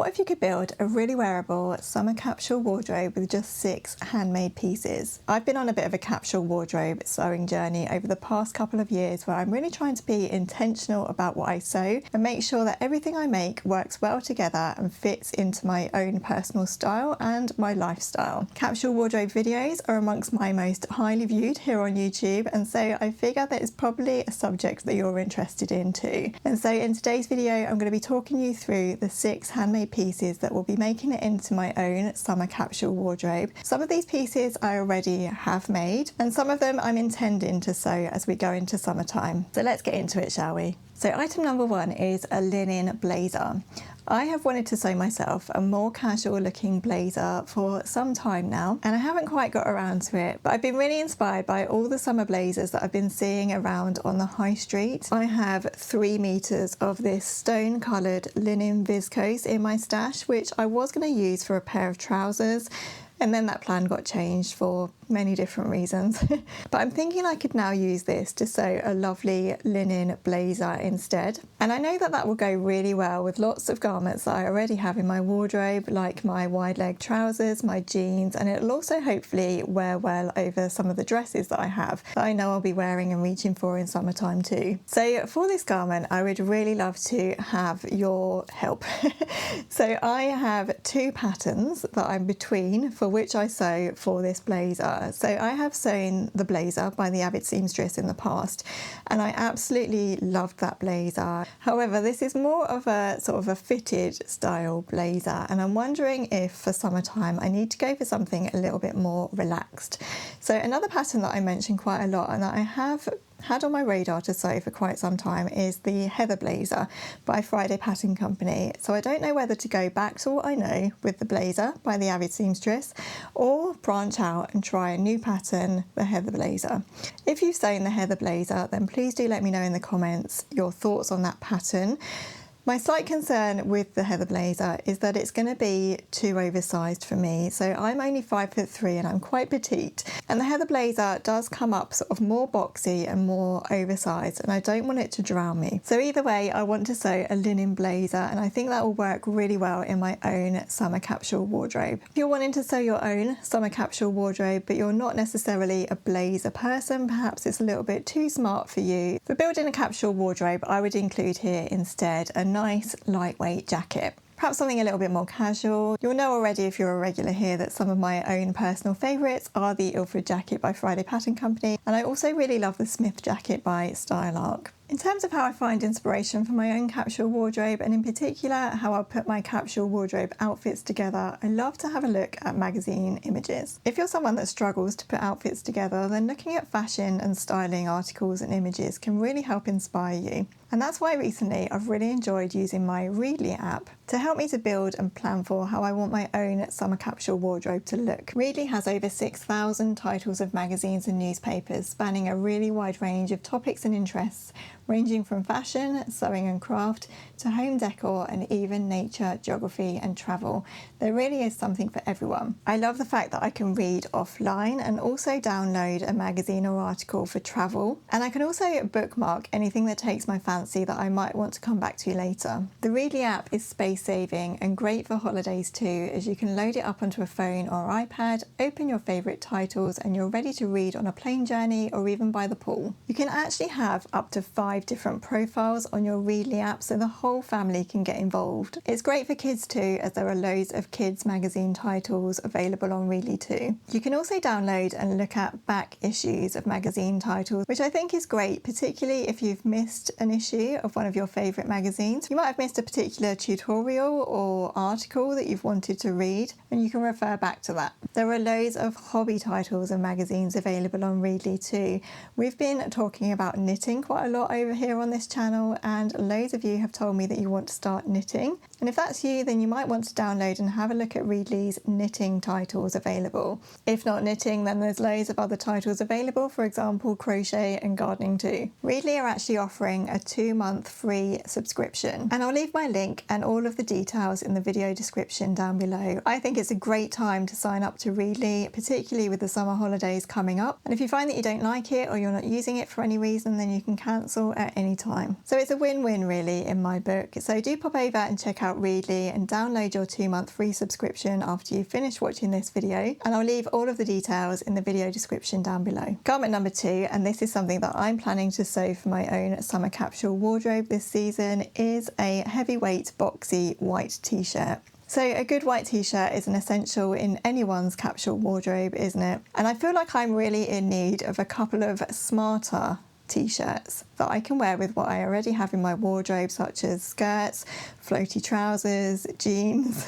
What if you could build a really wearable summer capsule wardrobe with just 6 handmade pieces? I've been on a bit of a capsule wardrobe sewing journey over the past couple of years where I'm really trying to be intentional about what I sew and make sure that everything I make works well together and fits into my own personal style and my lifestyle. Capsule wardrobe videos are amongst my most highly viewed here on YouTube, and so I figure that it's probably a subject that you're interested in too. And so in today's video I'm going to be talking you through the 6 handmade pieces that will be making it into my own summer capsule wardrobe. Some of these pieces I already have made, and some of them I'm intending to sew as we go into summertime. So let's get into it, shall we? So item number 1 is a linen blazer. I have wanted to sew myself a more casual looking blazer for some time now, and I haven't quite got around to it, but I've been really inspired by all the summer blazers that I've been seeing around on the high street. I have 3 meters of this stone coloured linen viscose in my stash, which I was going to use for a pair of trousers, and then that plan got changed for many different reasons. But I'm thinking I could now use this to sew a lovely linen blazer instead. And I know that that will go really well with lots of garments that I already have in my wardrobe, like my wide leg trousers, my jeans, and it'll also hopefully wear well over some of the dresses that I have that I know I'll be wearing and reaching for in summertime too. So for this garment, I would really love to have your help. So I have 2 patterns that I'm between for which I sew for this blazer. So I have sewn the blazer by the Avid seamstress in the past, and I absolutely loved that blazer. However, this is more of a sort of a fitted style blazer, and I'm wondering if for summertime I need to go for something a little bit more relaxed. So another pattern that I mention quite a lot and that I have had on my radar to sew for quite some time is the Heather blazer by Friday Pattern Company. So I don't know whether to go back to what I know with the blazer by the Avid seamstress or branch out and try a new pattern, the Heather blazer. If you've sewn the Heather blazer, then please do let me know in the comments your thoughts on that pattern. My slight concern with the Heather blazer is that it's going to be too oversized for me. So I'm only 5'3" and I'm quite petite, and the Heather blazer does come up sort of more boxy and more oversized, and I don't want it to drown me. So either way, I want to sew a linen blazer, and I think that will work really well in my own summer capsule wardrobe. If you're wanting to sew your own summer capsule wardrobe but you're not necessarily a blazer person, perhaps it's a little bit too smart for you, for building a capsule wardrobe I would include here instead a nice lightweight jacket. Perhaps something a little bit more casual. You'll know already if you're a regular here that some of my own personal favourites are the Ilford jacket by Friday Pattern Company, and I also really love the Smith jacket by Style Arc. In terms of how I find inspiration for my own capsule wardrobe, and in particular how I put my capsule wardrobe outfits together, I love to have a look at magazine images. If you're someone that struggles to put outfits together, then looking at fashion and styling articles and images can really help inspire you. And that's why recently I've really enjoyed using my Readly app to help me to build and plan for how I want my own summer capsule wardrobe to look. Readly has over 6,000 titles of magazines and newspapers spanning a really wide range of topics and interests, ranging from fashion, sewing and craft, to home decor and even nature, geography and travel. There really is something for everyone. I love the fact that I can read offline and also download a magazine or article for travel, and I can also bookmark anything that takes my fancy that I might want to come back to later. The Readly app is space saving and great for holidays too, as you can load it up onto a phone or iPad, open your favourite titles, and you're ready to read on a plane journey or even by the pool. You can actually have up to 5 different profiles on your Readly app, so the whole family can get involved. It's great for kids too, as there are loads of kids magazine titles available on Readly too. You can also download and look at back issues of magazine titles, which I think is great, particularly if you've missed an issue of one of your favourite magazines. You might have missed a particular tutorial or article that you've wanted to read, and you can refer back to that. There are loads of hobby titles and magazines available on Readly too. We've been talking about knitting quite a lot over here on this channel, and loads of you have told me that you want to start knitting. And if that's you, then you might want to download and have a look at Readly's knitting titles available. If not knitting, then there's loads of other titles available, for example crochet and gardening too. Readly are actually offering a 2-month free subscription, and I'll leave my link and all of the details in the video description down below. I think it's a great time to sign up to Readly, particularly with the summer holidays coming up, and if you find that you don't like it or you're not using it for any reason, then you can cancel versatile at any time. So it's a win-win really in my book. So do pop over and check out Readly and download your 2-month free subscription after you've finished watching this video, and I'll leave all of the details in the video description down below. Garment number 2, and this is something that I'm planning to sew for my own summer capsule wardrobe this season, is a heavyweight boxy white t-shirt. So a good white t-shirt is an essential in anyone's capsule wardrobe, isn't it? And I feel like I'm really in need of a couple of smarter t-shirts that I can wear with what I already have in my wardrobe, such as skirts, floaty trousers, jeans,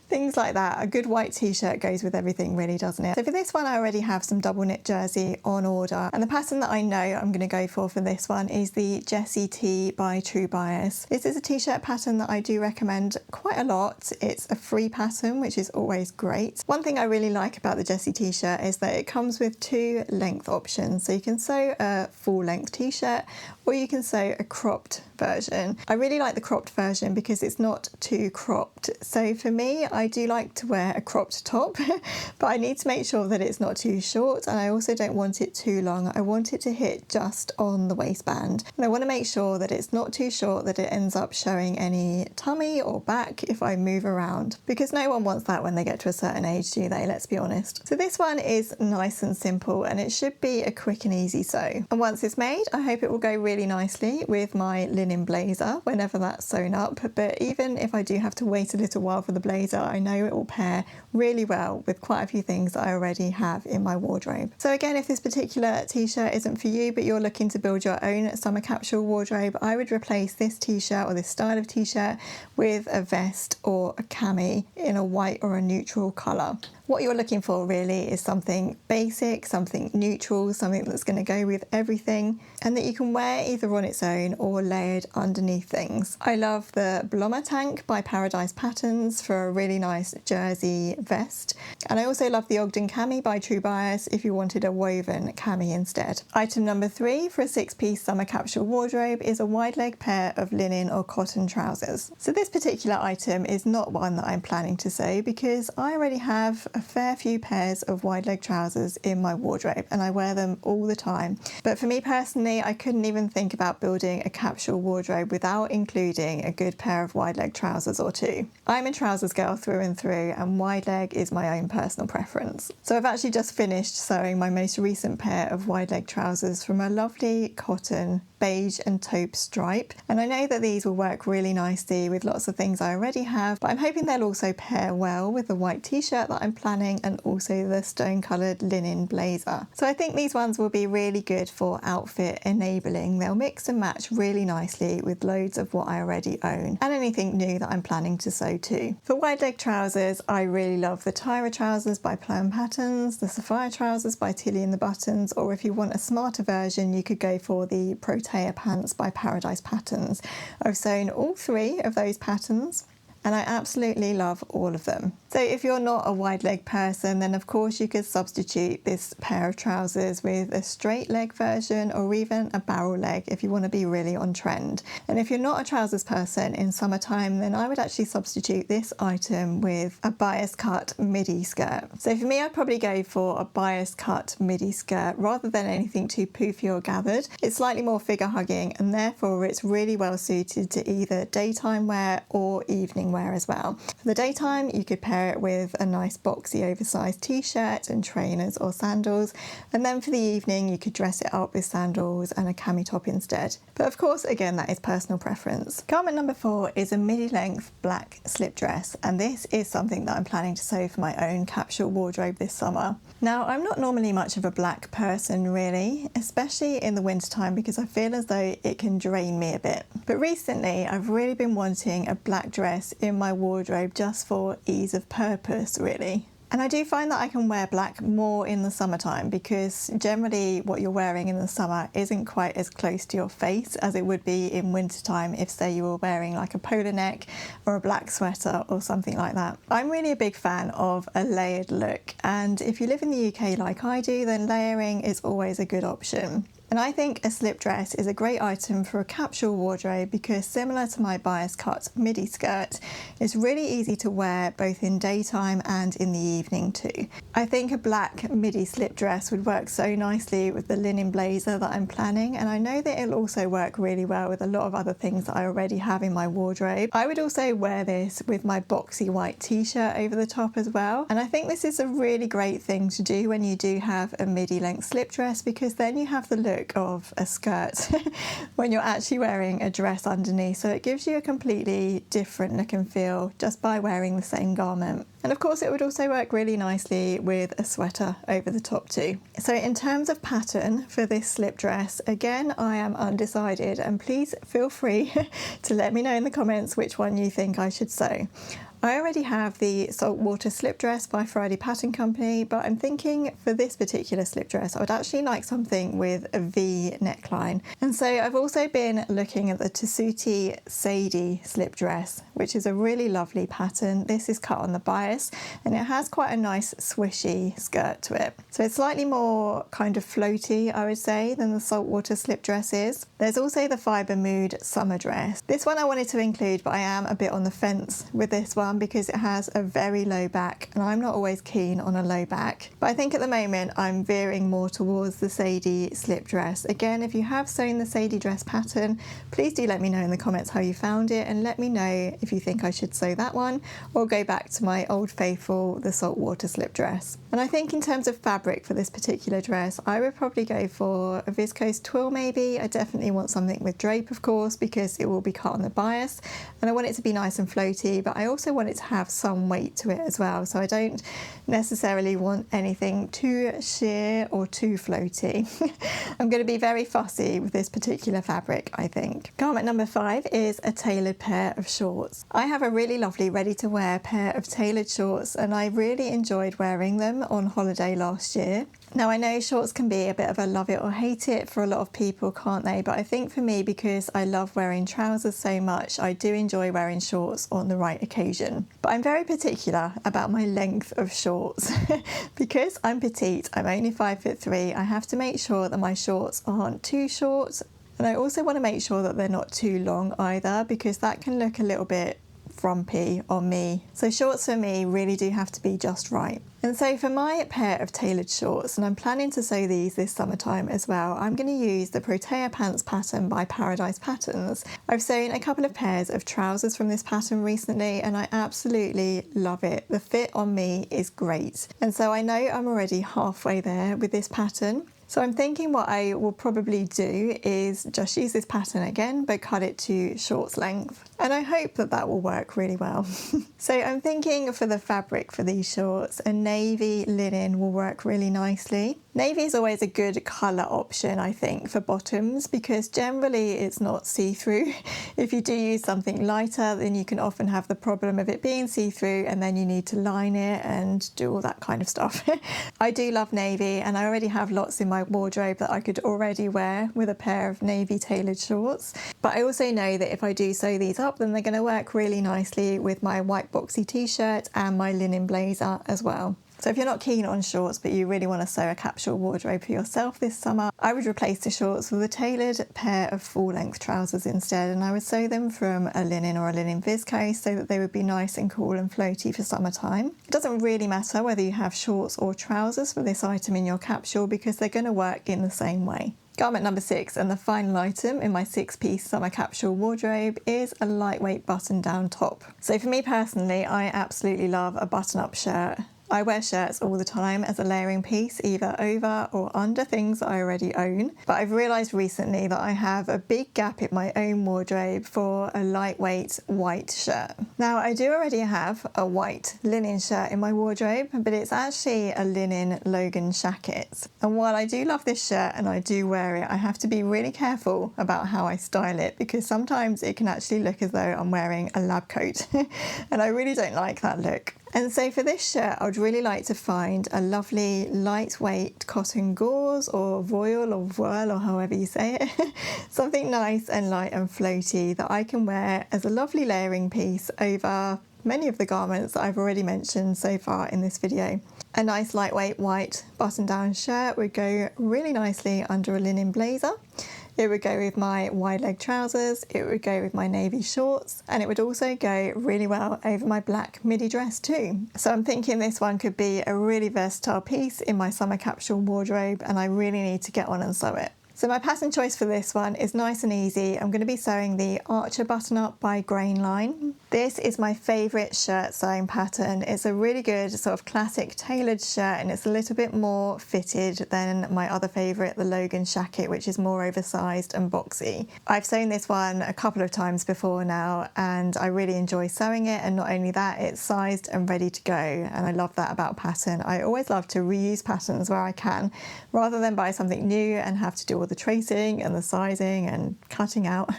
things like that. A good white t-shirt goes with everything really, doesn't it? So for this one I already have some double knit jersey on order, and the pattern that I know I'm going to go for this one is the Boxy T by True Bias. This is a t-shirt pattern that I do recommend quite a lot. It's a free pattern, which is always great. One thing I really like about the Boxy t-shirt is that it comes with 2 length options, so you can sew a full length t-shirt or you can sew a cropped version. I really like the cropped version because it's not too cropped. So for me, I do like to wear a cropped top, but I need to make sure that it's not too short, and I also don't want it too long. I want it to hit just on the waistband, and I want to make sure that it's not too short that it ends up showing any tummy or back if I move around, because no one wants that when they get to a certain age, do they? Let's be honest. So this one is nice and simple, and it should be a quick and easy sew. And once it's made, I hope it will go really nicely with my linen blazer whenever that's sewn up. But even if I do have to wait a little while for the blazer, I know it will pair really well with quite a few things that I already have in my wardrobe. So again, if this particular t-shirt isn't for you, but you're looking to build your own summer capsule wardrobe, I would replace this t-shirt or this style of t-shirt with a vest or a cami in a white or a neutral colour. What you're looking for really is something basic, something neutral, something that's going to go with everything, and that you can wear either on its own or layered underneath things. I love the Blommer Tank by Paradise Patterns for a really nice jersey vest, and I also love the Ogden Cami by True Bias if you wanted a woven cami instead. Item number 3 for a 6-piece summer capsule wardrobe is a wide leg pair of linen or cotton trousers. So this particular item is not one that I'm planning to sew because I already have a fair few pairs of wide leg trousers in my wardrobe and I wear them all the time. But for me personally, I couldn't even think about building a capsule wardrobe without including a good pair of wide leg trousers or 2. I'm a trousers girl through and through, and wide leg is my own personal preference. So I've actually just finished sewing my most recent pair of wide leg trousers from a lovely cotton beige and taupe stripe, and I know that these will work really nicely with lots of things I already have, but I'm hoping they'll also pair well with the white t-shirt that I'm planning and also the stone coloured linen blazer. So I think these ones will be really good for outfit enabling. They'll mix and match really nicely with loads of what I already own and anything new that I'm planning to sew too. For wide leg trousers, I really love the Tyra trousers by Plum Patterns, the Sapphire trousers by Tilly and the Buttons, or if you want a smarter version you could go for the Protea pants by Paradise Patterns. I've sewn all 3 of those patterns and I absolutely love all of them. So if you're not a wide leg person, then of course you could substitute this pair of trousers with a straight leg version or even a barrel leg if you want to be really on trend. And if you're not a trousers person in summertime, then I would actually substitute this item with a bias cut midi skirt. So for me, I'd probably go for a bias cut midi skirt rather than anything too poofy or gathered. It's slightly more figure hugging and therefore it's really well suited to either daytime wear or evening wear as well. For the daytime, you could pair it with a nice boxy oversized t-shirt and trainers or sandals, and then for the evening you could dress it up with sandals and a cami top instead. But of course, again, that is personal preference. Garment number 4 is a midi length black slip dress, and this is something that I'm planning to sew for my own capsule wardrobe this summer. Now, I'm not normally much of a black person really, especially in the winter time, because I feel as though it can drain me a bit. But recently I've really been wanting a black dress in my wardrobe just for ease of purpose really. And I do find that I can wear black more in the summertime because generally what you're wearing in the summer isn't quite as close to your face as it would be in wintertime if, say, you were wearing like a polo neck or a black sweater or something like that. I'm really a big fan of a layered look, and if you live in the UK like I do, then layering is always a good option. And I think a slip dress is a great item for a capsule wardrobe because, similar to my bias cut midi skirt, it's really easy to wear both in daytime and in the evening too. I think a black midi slip dress would work so nicely with the linen blazer that I'm planning, and I know that it'll also work really well with a lot of other things that I already have in my wardrobe. I would also wear this with my boxy white t-shirt over the top as well, and I think this is a really great thing to do when you do have a midi length slip dress, because then you have the look of a skirt when you're actually wearing a dress underneath, so it gives you a completely different look and feel just by wearing the same garment. And of course it would also work really nicely with a sweater over the top too. So in terms of pattern for this slip dress, again I am undecided, and please feel free to let me know in the comments which one you think I should sew. I already have the saltwater slip dress by Friday Pattern Company, but I'm thinking for this particular slip dress I would actually like something with a V neckline. And so I've also been looking at the Tessuti Sadie slip dress, which is a really lovely pattern. This is cut on the bias and it has quite a nice swishy skirt to it. So it's slightly more kind of floaty, I would say, than the saltwater slip dress is. There's also the Fibre Mood summer dress. This one I wanted to include, but I am a bit on the fence with this one because it has a very low back and I'm not always keen on a low back. But I think at the moment I'm veering more towards the Sadie slip dress. Again, if you have sewn the Sadie dress pattern, please do let me know in the comments how you found it, and let me know if you think I should sew that one or go back to my old faithful, the saltwater slip dress. And I think in terms of fabric for this particular dress, I would probably go for a viscose twill maybe. I definitely want something with drape, of course, because it will be cut on the bias and I want it to be nice and floaty, but I also want it to have some weight to it as well. So I don't necessarily want anything too sheer or too floaty. I'm going to be very fussy with this particular fabric, I think. Garment number 5 is a tailored pair of shorts. I have a really lovely ready to wear pair of tailored shorts and I really enjoyed wearing them on holiday last year. Now I know shorts can be a bit of a love it or hate it for a lot of people, can't they? But I think for me, because I love wearing trousers so much, I do enjoy wearing shorts on the right occasion. But I'm very particular about my length of shorts. Because I'm petite, I'm only 5'3", I have to make sure that my shorts aren't too short, and I also want to make sure that they're not too long either, because that can look a little bit frumpy on me. So shorts for me really do have to be just right. And so for my pair of tailored shorts, and I'm planning to sew these this summertime as well, I'm going to use the Protea Pants pattern by Paradise Patterns. I've sewn a couple of pairs of trousers from this pattern recently and I absolutely love it. The fit on me is great. And so I know I'm already halfway there with this pattern. So I'm thinking what I will probably do is just use this pattern again, but cut it to shorts length. And I hope that that will work really well. So I'm thinking for the fabric for these shorts, a navy linen will work really nicely. Navy is always a good colour option, I think, for bottoms, because generally it's not see-through. If you do use something lighter, then you can often have the problem of it being see-through and then you need to line it and do all that kind of stuff. I do love navy and I already have lots in my wardrobe that I could already wear with a pair of navy tailored shorts. But I also know that if I do sew these up, then they're going to work really nicely with my white boxy t-shirt and my linen blazer as well. So if you're not keen on shorts but you really want to sew a capsule wardrobe for yourself this summer, I would replace the shorts with a tailored pair of full-length trousers instead, and I would sew them from a linen or a linen viscose so that they would be nice and cool and floaty for summertime. It doesn't really matter whether you have shorts or trousers for this item in your capsule because they're going to work in the same way. Garment number 6 and the final item in my 6-piece summer capsule wardrobe is a lightweight button-down top. So for me personally, I absolutely love a button-up shirt. I wear shirts all the time as a layering piece, either over or under things I already own. But I've realised recently that I have a big gap in my own wardrobe for a lightweight white shirt. Now, I do already have a white linen shirt in my wardrobe, but it's actually a linen Logan jacket. And while I do love this shirt and I do wear it, I have to be really careful about how I style it because sometimes it can actually look as though I'm wearing a lab coat. And I really don't like that look. And so for this shirt, I would really like to find a lovely lightweight cotton gauze or voile or voile or however you say it. Something nice and light and floaty that I can wear as a lovely layering piece over many of the garments that I've already mentioned so far in this video. A nice lightweight white button-down shirt would go really nicely under a linen blazer. It would go with my wide leg trousers, it would go with my navy shorts, and it would also go really well over my black midi dress too. So I'm thinking this one could be a really versatile piece in my summer capsule wardrobe, and I really need to get on and sew it. So my pattern choice for this one is nice and easy. I'm going to be sewing the Archer button-up by Grain Line. This is my favourite shirt sewing pattern. It's a really good sort of classic tailored shirt, and it's a little bit more fitted than my other favourite, the Logan Shacket, which is more oversized and boxy. I've sewn this one a couple of times before now, and I really enjoy sewing it, and not only that, it's sized and ready to go, and I love that about pattern. I always love to reuse patterns where I can, rather than buy something new and have to do all the tracing and the sizing and cutting out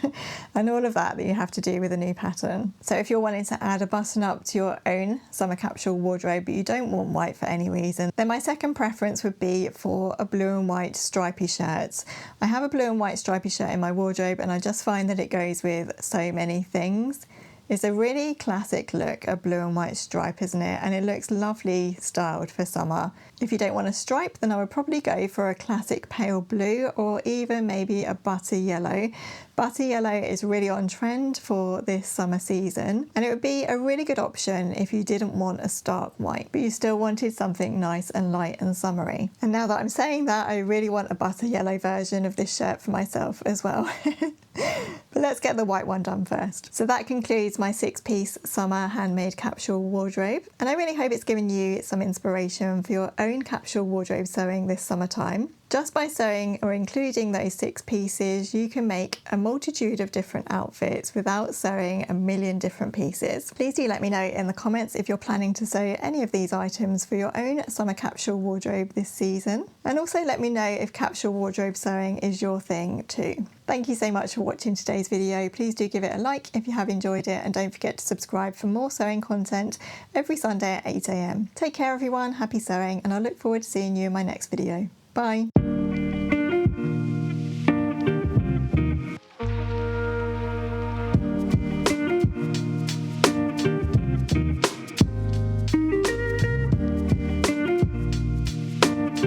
and all of that you have to do with a new pattern. So if you're wanting to add a button up to your own summer capsule wardrobe but you don't want white for any reason, then my second preference would be for a blue and white stripy shirt. I have a blue and white stripy shirt in my wardrobe, and I just find that it goes with so many things. It's a really classic look, a blue and white stripe, isn't it? And it looks lovely styled for summer. If you don't want a stripe, then I would probably go for a classic pale blue, or even maybe a butter yellow. Butter yellow is really on trend for this summer season, and it would be a really good option if you didn't want a stark white, but you still wanted something nice and light and summery. And now that I'm saying that, I really want a butter yellow version of this shirt for myself as well. But let's get the white one done first. So that concludes my 6-piece summer handmade capsule wardrobe, and I really hope it's given you some inspiration for your own capsule wardrobe sewing this summertime. Just by sewing or including those 6 pieces, you can make a multitude of different outfits without sewing a million different pieces. Please do let me know in the comments if you're planning to sew any of these items for your own summer capsule wardrobe this season. And also let me know if capsule wardrobe sewing is your thing too. Thank you so much for watching today's video. Please do give it a like if you have enjoyed it, and don't forget to subscribe for more sewing content every Sunday at 8 AM. Take care everyone, happy sewing, and I look forward to seeing you in my next video. Bye.